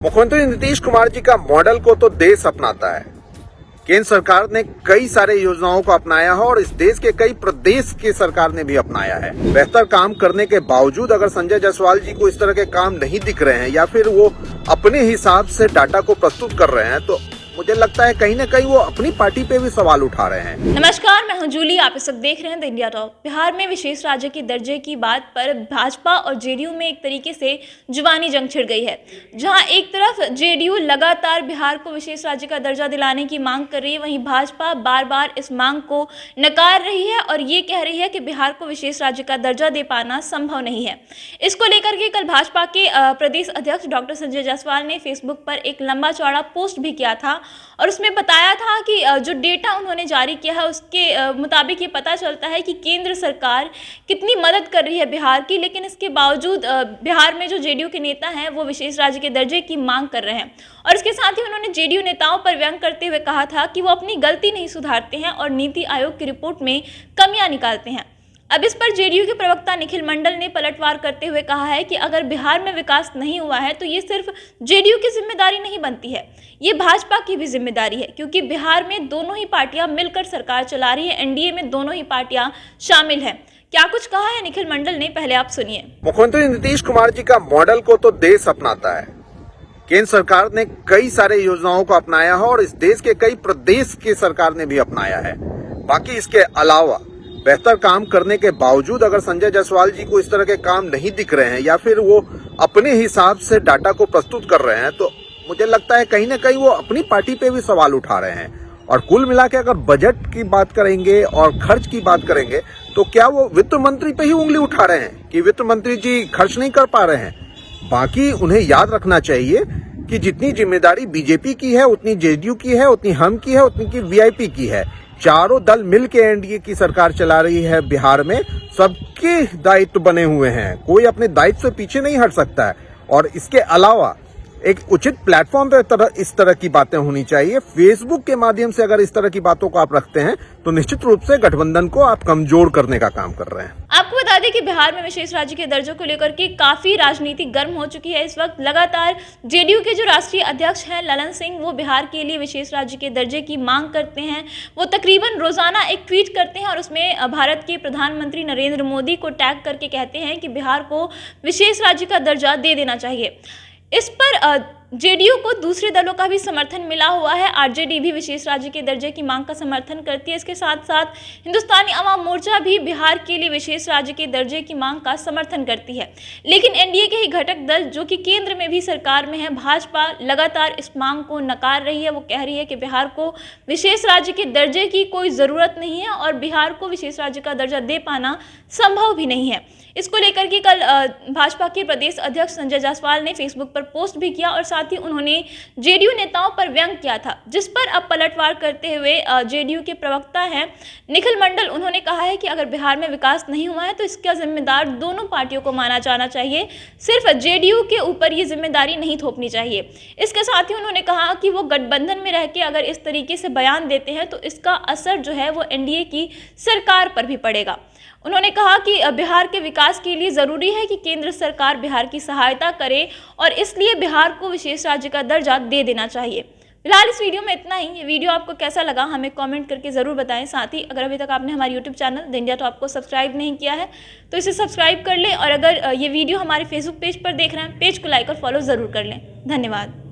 मुख्यमंत्री नीतीश कुमार जी का मॉडल को तो देश अपनाता है। केंद्र सरकार ने कई सारे योजनाओं को अपनाया है और इस देश के कई प्रदेश की सरकार ने भी अपनाया है। बेहतर काम करने के बावजूद अगर संजय जायसवाल जी को इस तरह के काम नहीं दिख रहे हैं या फिर वो अपने हिसाब से डाटा को प्रस्तुत कर रहे हैं तो मुझे लगता है कहीं न कहीं वो अपनी पार्टी पे भी सवाल उठा रहे हैं। नमस्कार, मैं हूं जूली। आप इस वक्त देख रहे हैं द इंडिया टॉप। बिहार में विशेष राज्य के दर्जे की बात पर भाजपा और जेडीयू में एक तरीके से जुबानी जंग छिड़ गई है, जहां एक तरफ जेडीयू लगातार बिहार को विशेष राज्य का दर्जा दिलाने की मांग कर रही है, वहीं भाजपा बार बार इस मांग को नकार रही है और ये कह रही है कि बिहार को विशेष राज्य का दर्जा दे पाना संभव नहीं है। इसको लेकर के कल भाजपा के प्रदेश अध्यक्ष डॉक्टर संजय जायसवाल ने फेसबुक पर एक लंबा चौड़ा पोस्ट भी किया था और उसमें बताया था कि जो डेटा उन्होंने जारी किया है उसके मुताबिक ये पता चलता है कि केंद्र सरकार कितनी मदद कर रही है बिहार की, लेकिन इसके बावजूद बिहार में जो जेडीयू के नेता हैं वो विशेष राज्य के दर्जे की मांग कर रहे हैं। और इसके साथ ही उन्होंने जेडीयू नेताओं पर व्यंग करते हुए कहा था कि वो अपनी गलती नहीं सुधारते हैं और नीति आयोग की रिपोर्ट में कमियां निकालते हैं। अब इस पर जेडीयू के प्रवक्ता निखिल मंडल ने पलटवार करते हुए कहा है कि अगर बिहार में विकास नहीं हुआ है तो ये सिर्फ जेडीयू की जिम्मेदारी नहीं बनती है, ये भाजपा की भी जिम्मेदारी है, क्योंकि बिहार में दोनों ही पार्टियां मिलकर सरकार चला रही है। एनडीए में दोनों ही पार्टियां शामिल हैं। क्या कुछ कहा है निखिल मंडल ने, पहले आप सुनिए। मुख्यमंत्री नीतीश कुमार जी का मॉडल को तो देश अपनाता है। केंद्र सरकार ने कई सारे योजनाओं को अपनाया है और इस देश के कई प्रदेश की सरकार ने भी अपनाया है। बाकी इसके अलावा बेहतर काम करने के बावजूद अगर संजय जायसवाल जी को इस तरह के काम नहीं दिख रहे हैं या फिर वो अपने हिसाब से डाटा को प्रस्तुत कर रहे हैं तो मुझे लगता है कहीं न कहीं वो अपनी पार्टी पे भी सवाल उठा रहे हैं। और कुल मिला के अगर बजट की बात करेंगे और खर्च की बात करेंगे तो क्या वो वित्त मंत्री पे ही उंगली उठा रहे हैं कि वित्त मंत्री जी खर्च नहीं कर पा रहे हैं। बाकी उन्हें याद रखना चाहिए कि जितनी जिम्मेदारी बीजेपी की है उतनी जेडीयू की है, उतनी हम की है, उतनी की वीआईपी की है। चारों दल मिलकर एनडीए की सरकार चला रही है बिहार में, सबके दायित्व बने हुए हैं, कोई अपने दायित्व से पीछे नहीं हट सकता है। और इसके अलावा एक उचित प्लेटफॉर्म पे इस तरह की बातें होनी चाहिए। फेसबुक के माध्यम से अगर इस तरह की बातों को आप रखते हैं तो निश्चित रूप से गठबंधन को आप कमजोर करने का काम कर रहे हैं। आपको बता दें कि बिहार में विशेष राज्य के दर्जों को लेकर के काफी राजनीति गर्म हो चुकी है। इस वक्त लगातार जेडीयू के जो राष्ट्रीय अध्यक्ष हैं ललन सिंह, वो बिहार के लिए विशेष राज्य के दर्जे की मांग करते हैं। वो तकरीबन रोजाना एक ट्वीट करते हैं और उसमें भारत के प्रधानमंत्री नरेंद्र मोदी को टैग करके कहते हैं कि बिहार को विशेष राज्य का दर्जा दे देना चाहिए। इस पर जेडीयू को दूसरे दलों का भी समर्थन मिला हुआ है। आरजेडी भी विशेष राज्य के दर्जे की मांग का समर्थन करती है। इसके साथ साथ हिंदुस्तानी अवाम मोर्चा भी बिहार के लिए विशेष राज्य के दर्जे की मांग का समर्थन करती है। लेकिन एनडीए के ही घटक दल जो कि केंद्र में भी सरकार में है, भाजपा, लगातार इस मांग को नकार रही है। वो कह रही है कि बिहार को विशेष राज्य के दर्जे की कोई ज़रूरत नहीं है और बिहार को विशेष राज्य का दर्जा दे पाना संभव भी नहीं है। इसको लेकर के कल भाजपा के प्रदेश अध्यक्ष संजय जायसवाल ने फेसबुक पर पोस्ट भी किया और साथ ही उन्होंने जेडीयू नेताओं पर व्यंग किया था, जिस पर अब पलटवार करते हुए जेडीयू के प्रवक्ता हैं निखिल मंडल, उन्होंने कहा है कि अगर बिहार में विकास नहीं हुआ है तो इसका जिम्मेदार दोनों पार्टियों को माना जाना चाहिए, सिर्फ जेडीयू के ऊपर ये जिम्मेदारी नहीं थोपनी चाहिए। इसके साथ ही उन्होंने कहा कि वो गठबंधन में रह के अगर इस तरीके से बयान देते हैं तो इसका असर जो है वो एनडीए की सरकार पर भी पड़ेगा। उन्होंने कहा कि बिहार के विकास के लिए ज़रूरी है कि केंद्र सरकार बिहार की सहायता करे और इसलिए बिहार को विशेष राज्य का दर्जा दे देना चाहिए। फिलहाल इस वीडियो में इतना ही। ये वीडियो आपको कैसा लगा हमें कमेंट करके ज़रूर बताएं। साथ ही अगर अभी तक आपने हमारे YouTube channel the India top को सब्सक्राइब नहीं किया है तो इसे सब्सक्राइब कर लें और अगर ये वीडियो हमारे फेसबुक पेज पर देख रहे हैं, पेज को लाइक और फॉलो ज़रूर कर लें। धन्यवाद।